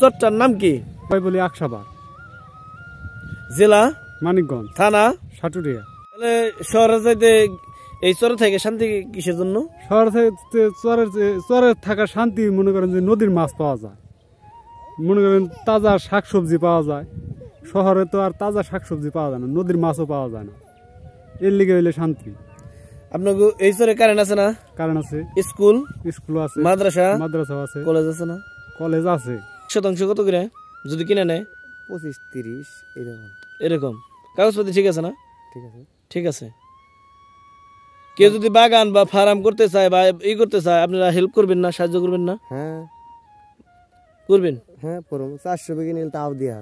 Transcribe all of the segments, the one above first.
চরটার নাম কি? বলি আকসাবার। জেলা মানিকগঞ্জ। থানা সাটুরিয়া। তাহলে শহরে যাইতে এই চরে থেকে শান্তি কিসের জন্য? শহর থেকে চরে থাকা শান্তি মনে করেন যে নদীর মাছ পাওয়া যায়, মনে করেন তাজা শাকসবজি পাওয়া যায়। শহরে তো আর তাজা শাকসবজি পাওয়া যায় না, নদীর মাছও পাওয়া যায় না। এর লিগে হইলে শান্তি। আপনার এই চরে কারেন্ট আছে না? কারণ আছে। স্কুল আছে, মাদ্রাসা আছে, কলেজ আছে না? কলেজ আছে। শতাংশ কত করে যদি কিনে নেয়? 25-30 এরকম। এরকম কাগজপত্র ঠিক আছে না? ঠিক আছে, ঠিক আছে। কেউ যদি বাগান বা ফার্ম করতে চায় বা করতে চায়, আপনারা হেল্প করবেন না, সাহায্য করবেন না? হ্যাঁ করবেন। হ্যাঁ, 400 বিঘে নিলে তাও দিয়ে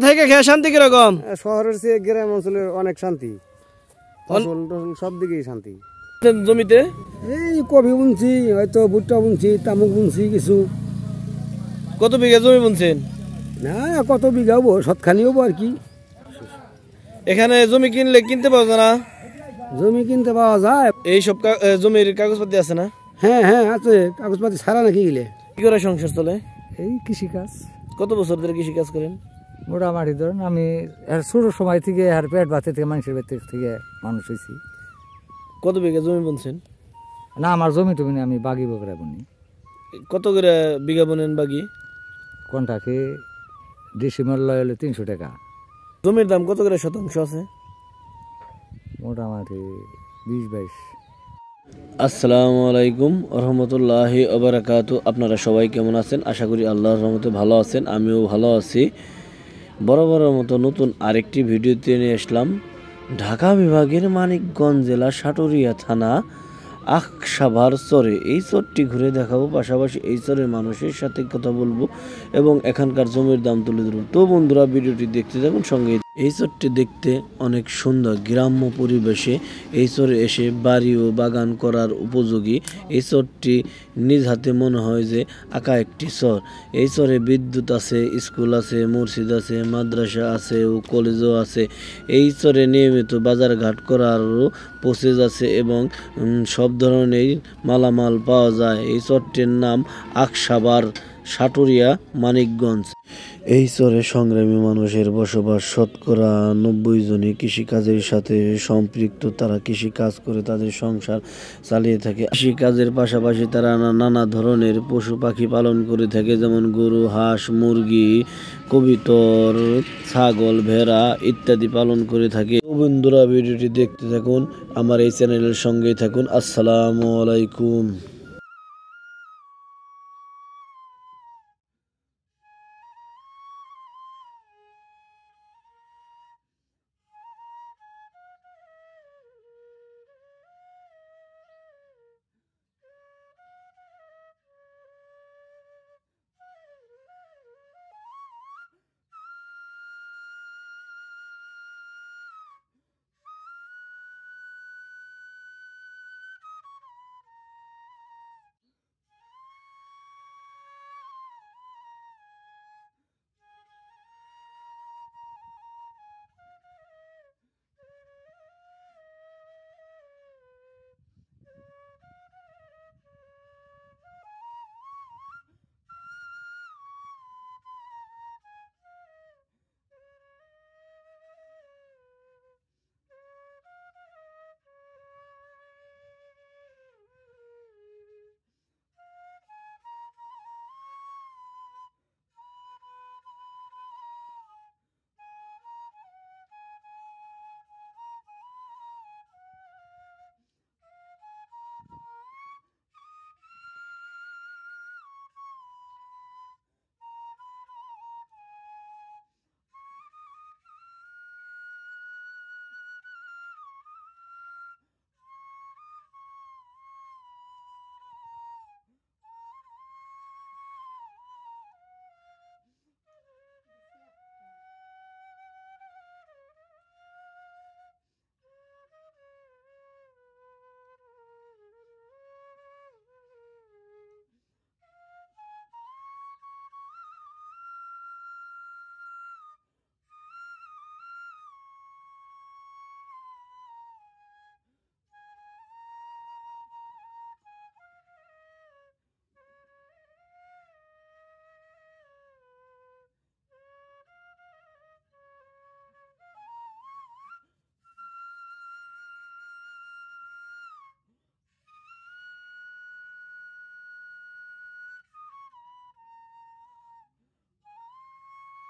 থেকে খেয়ে শান্তি কিরকম? শহরের চেয়ে গ্রাম অঞ্চলে অনেক শান্তি, ফসল সব দিকেই শান্তি। জমিতে এই কবি বুনছি, হয়তো ভুট্টা বুনছি, তামুক বুনছি কিছু। কত বিঘা জমি বুনছেন? না, কত বিঘা হবো, সৎখানি হবো আর কি। এখানে জমি কিনতে পাওয়া যায় না? জমি কিনতে পাওয়া যায়। এই সব জমির কাগজপাতি আছে না? হ্যাঁ হ্যাঁ আছে, কাগজপাতি ছাড়া নাকি গেলে। কি করে সংসার চলে? এই কৃষিকাজ। কত বছর ধরে কৃষি কাজ করেন? মোটামুটি ধরেন আমি ছোট সময় থেকে আর পেট ভাতে থেকে মানুষের ভেতর থেকে মানুষ হয়েছি। কত বিঘা জমি বুনছেন? না, আমার জমি টমি আমি বাগি বকরা বুনি। কত করে বিঘা বুনেন বাগি? কোনটাকে ডিসেম্বর হলো 300 টাকা। জমির দাম কত করে শতাংশ আছে? মোটামুটি 20-22। আসসালামু আলাইকুম রহমতুল্লাহি ওবারাকাতু। আপনারা সবাই কেমন আছেন? আশা করি আল্লাহর রহমতে ভালো আছেন। আমিও ভালো আছি। বরাবরের মতো নতুন আরেকটি ভিডিওতে নিয়ে আসলাম ঢাকা বিভাগের মানিকগঞ্জ জেলা সাটুরিয়া থানা আকসাবার চরে। এই চরটি ঘুরে দেখাবো, পাশাপাশি এই চরের মানুষের সাথে কথা বলবো এবং এখানকার জমির দাম তুলে ধরবো। তো বন্ধুরা, ভিডিওটি দেখতে থাকুন সঙ্গে। এই চরটি দেখতে অনেক সুন্দর, গ্রাম্য পরিবেশে এই চরে এসে বাড়ি ও বাগান করার উপযোগী। এই চরটি নিজ হাতে মনে হয় যে আঁকা একটি চর। এই চরে বিদ্যুৎ আছে, স্কুল আছে, মসজিদ আছে, মাদ্রাসা আছে ও কলেজও আছে। এই চরে নিয়মিত বাজারঘাট করারও প্রসেস আছে এবং সব ধরনের মালামাল পাওয়া যায়। এই চরটির নাম আকসাবার, সাটুরিয়া, মানিকগঞ্জ। এই চরে সংগ্রামী মানুষের বসবাস। শতকরা 90 জনই কৃষিকাজের সাথে সম্পৃক্ত। তারা কৃষিকাজ করে তাদের সংসার চালিয়ে থাকে। কৃষিকাজের পাশাপাশি তারা নানা ধরনের পশু পাখি পালন করে থাকে, যেমন গরু, হাঁস, মুরগি, কবুতর, ছাগল, ভেড়া ইত্যাদি পালন করে থাকে। বন্ধুরা, ভিডিওটি দেখতে থাকুন, আমার এই চ্যানেলের সঙ্গেই থাকুন। আসসালামু আলাইকুম।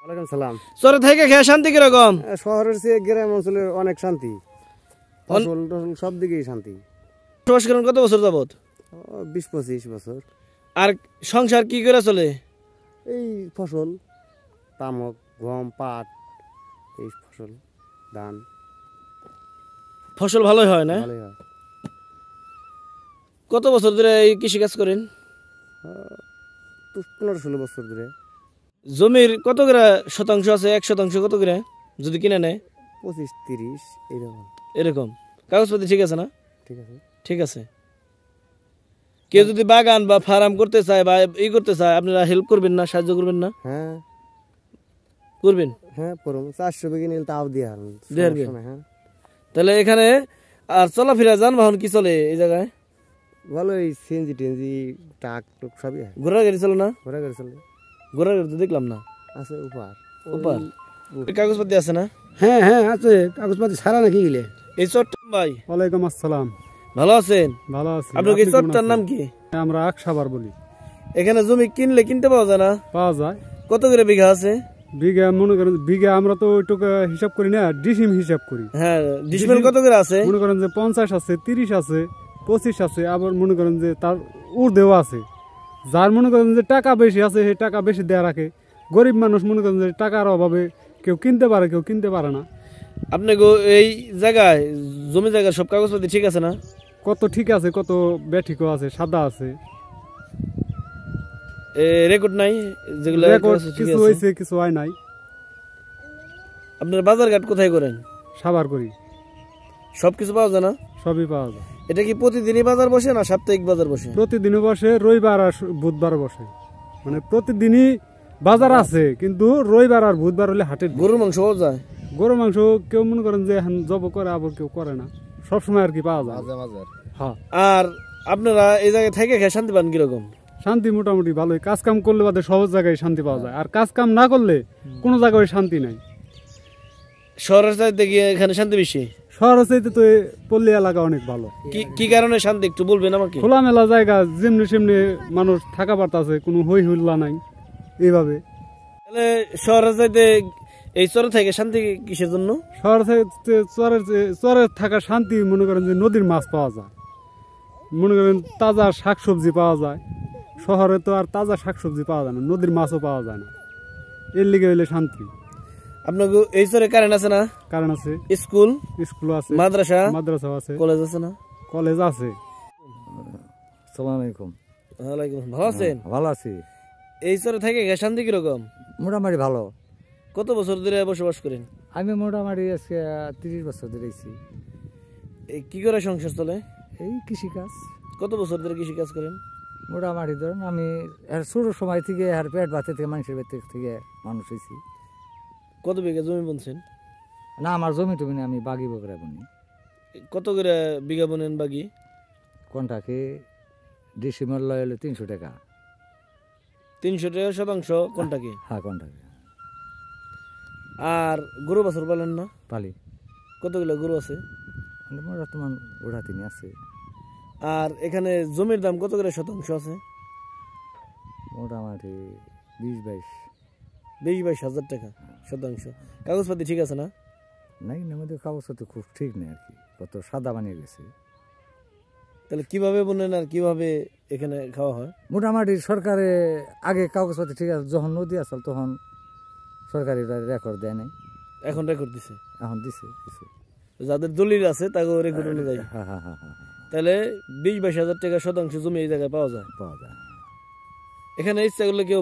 ওয়ালাইকুম সালাম। চরে থেকে খেয়ে শান্তি কিরকম? শহরের চেয়ে গ্রাম অঞ্চলে অনেক শান্তি, ফসল টসল সব দিকেই শান্তি। বসবাস করেন কত বছর যাবত? 20-25 বছর। আর সংসার কি করে চলে? এই ফসল, তামাক, গম, পাট, এই ফসল, ধান ফসল ভালোই হয় না? ভালোই হয়। কত বছর ধরে এই কৃষিকাজ করেন? 15-16 বছর ধরে। জমির কত করে শতাংশ আছে? 1% কত করে যদি কিনে নেয়? 25-30 এইরকম। এরকম কাগজপত্র ঠিক আছে না? ঠিক আছে। ঠিক আছে। কেউ যদি বাগান বা ফার্ম করতে চায় বা ই করতে চায়, আপনারা হেল্প করবেন না, সাহায্য করবেন না? হ্যাঁ করবেন। হ্যাঁ, পরম 400 বিঘে নিলে তাও দিয়ে হারুন। দিয়ে হারবেন। হ্যাঁ, তাহলে এখানে আর চলাফেরা যানবাহন কি চলে এই জায়গায়? ভালোই, সিএনজি টিএনজি ট্রাক টুক সবই হয়। ঘোড়ার গাড়ি চলে না? ঘোরা গাড়ি চলে ঘোড়ার গাড়ি তো দেখলাম না। আছে উপার ওপার কাগজপত্র আছে না? হ্যাঁ হ্যাঁ আছে, কাগজপাতি সারা নাকি গেলে। এই চট্টম ভাই, ওয়ালাইকুম আসসালাম। ভালো আছেন? ভালো আছি। আপনার এই আপনি কেমন চট্টার আছেন? নাম কি? আমরা আকসাবার বলি। এখানে জমি কিনলে কিনতে পাওয়া যায় না? পাওয়া যায়। কত করে বিঘা আছে? বিঘা মনে করেন বিঘা আমরা তো ওইটুকু হিসাব করি না, ডিসিম হিসাব করি। হ্যাঁ, ডিসমেল কত করে আছে? মনে করেন যে 50 আছে, 30 আছে, 25 আছে, আবার মনে করেন যে তার ঊর্ধ্বেও আছে। যার মনে করেন যে টাকা বেশি আছে সেই টাকা বেশি দেয়া রাখে। গরিব মানুষ মনে করেন যে টাকার অভাবে কেউ কিনতে পারে, কেউ কিনতে পারে না। আপনি এই জায়গায় জমি জায়গার সব কাগজপত্র ঠিক আছে না? কত ঠিক আছে, কত বেঠিকও আছে, সাদা আছে। রেকর্ড নাই যেগুলো রেকর্ড কিছু হয়েছে, কিছু হয় নাই। আপনার বাজার ঘাট কোথায় করেন? সাবার করি। সবকিছু পাওয়া যায় না? সবই পাওয়া যায়। এটা কি প্রতিদিনই বাজার বসে না সাপ্তাহিক বাজার বসে? প্রতিদিনও বসে, রবিবার আর বুধবার বসে। মানে প্রতিদিনই বাজার আছে, কিন্তু রবিবার আর বুধবার হলে হাটের দিন। গরুর মাংস পাওয়া যায়? গরু মাংস কেউ মনে করেন যে এখন জব করে, আবার কেউ করে না, সবসময় আর কি পাওয়া যায়। হ্যাঁ, আর আপনারা এই জায়গায় থেকে খেয়ে শান্তি পান কিরকম? শান্তি মোটামুটি ভালোই। কাজ কাম করলে বাদে সহজ জায়গায় শান্তি পাওয়া যায়, আর কাজ কাম না করলে কোনো জায়গায় শান্তি নাই। শহরের চাইতে গিয়ে এখানে শান্তি বেশি? শহরের চাইতে তো এই পল্লী এলাকা অনেক ভালো। কি কারণে শান্তি একটু বলবেন আমাকে? খোলামেলা জায়গা, যেমনি সেমনি মানুষ থাকা পারতাছে, কোনো হই হুল্লা নাই এইভাবে। তাহলে শহরের চাইতে এই চরে থেকে শান্তি কিসের জন্য? শহর চাইতে চরে থাকা শান্তি মনে করেন যে নদীর মাছ পাওয়া যায়, মনে করেন তাজা শাকসবজি পাওয়া যায়। শহরে তো আর তাজা শাকসবজি পাওয়া যায় না, নদীর মাছও পাওয়া যায় না। এর লিগে হইলে শান্তি। আপনার এই চরে কারেন্ট আছে না? কারণ আছে, স্কুল স্কুল আছে, মাদ্রাসা আছে, কলেজ আছে না? কলেজ আছে। আসসালামু আলাইকুম। ওয়ালাইকুম। ভালো আছেন? ভালো আছি। এই চরে থেকে খেয়ে শান্তি কিরকম? মোটামুটি ভালো। কত বছর ধরে বসবাস করেন? আমি মোটামুটি আজকে 30 বছর ধরে আছি। কি করে সংসার চলে? এই কৃষিকাজ। কত বছর ধরে কৃষি কাজ করেন? মোটামুটি ধরেন আমি ছোট সময় থেকে আর পেট বাতে থেকে মানুষের পেট থেকে মানুষ হয়েছি। কত বিঘা জমি বুনছেন? না, আমার জমি টমি না, আমি বাগি বকরা বুনি। কত করে বিঘা বুনেন বাগি? কোনটাকে ডিসিমেল লয়ালে 300 টাকা। 300 টাকা শতাংশ কোনটা কি? হ্যাঁ, কোনটাকে। আর গরু বাছুর পালেন না? পালি। কতগুলো গরু আছে? বর্তমান ওরা তিনি আছে। আর এখানে জমির দাম কত করে শতাংশ আছে? মোটামুটি 20-22 20-22 হাজার টাকা শতাংশ। কাগজপাতি ঠিক আছে না? নাই, আমাদের কাগজপত্র খুব ঠিক নেই আর কি, কত সাদা বানিয়ে গেছে। তাহলে কিভাবে বুনেন আর কিভাবে এখানে খাওয়া হয়? মোটামুটি সরকারে আগে কাগজপত্র ঠিক আছে, যখন নদী আসল তখন সরকারি রেকর্ড দেয় নাই। এখন রেকর্ড দিছে? এখন দিছে কিছু, যাদের দলিল আছে তাকে রেকর্ড অনুযায়ী। হ্যাঁ হ্যাঁ হ্যাঁ হ্যাঁ, তাহলে 20-22 হাজার টাকা শতাংশ জমি এই জায়গায় পাওয়া যায়। পাওয়া যায়। এখানে ইচ্ছা করলে কেউ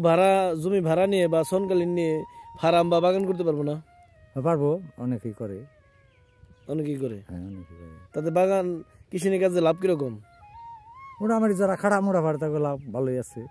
জমি ভাড়া নিয়ে বা সনকালীন নিয়ে ফার্ম বা বাগান করতে পারবো না? পারবো, অনেকেই করে। অনেকেই করে? হ্যাঁ, অনেকেই করে। তাতে বাগান কৃষি কাজে লাভ কিরকম? মোটামুটি যারা খারাপ মোটা ভাড়া তাকে লাভ ভালোই আছে।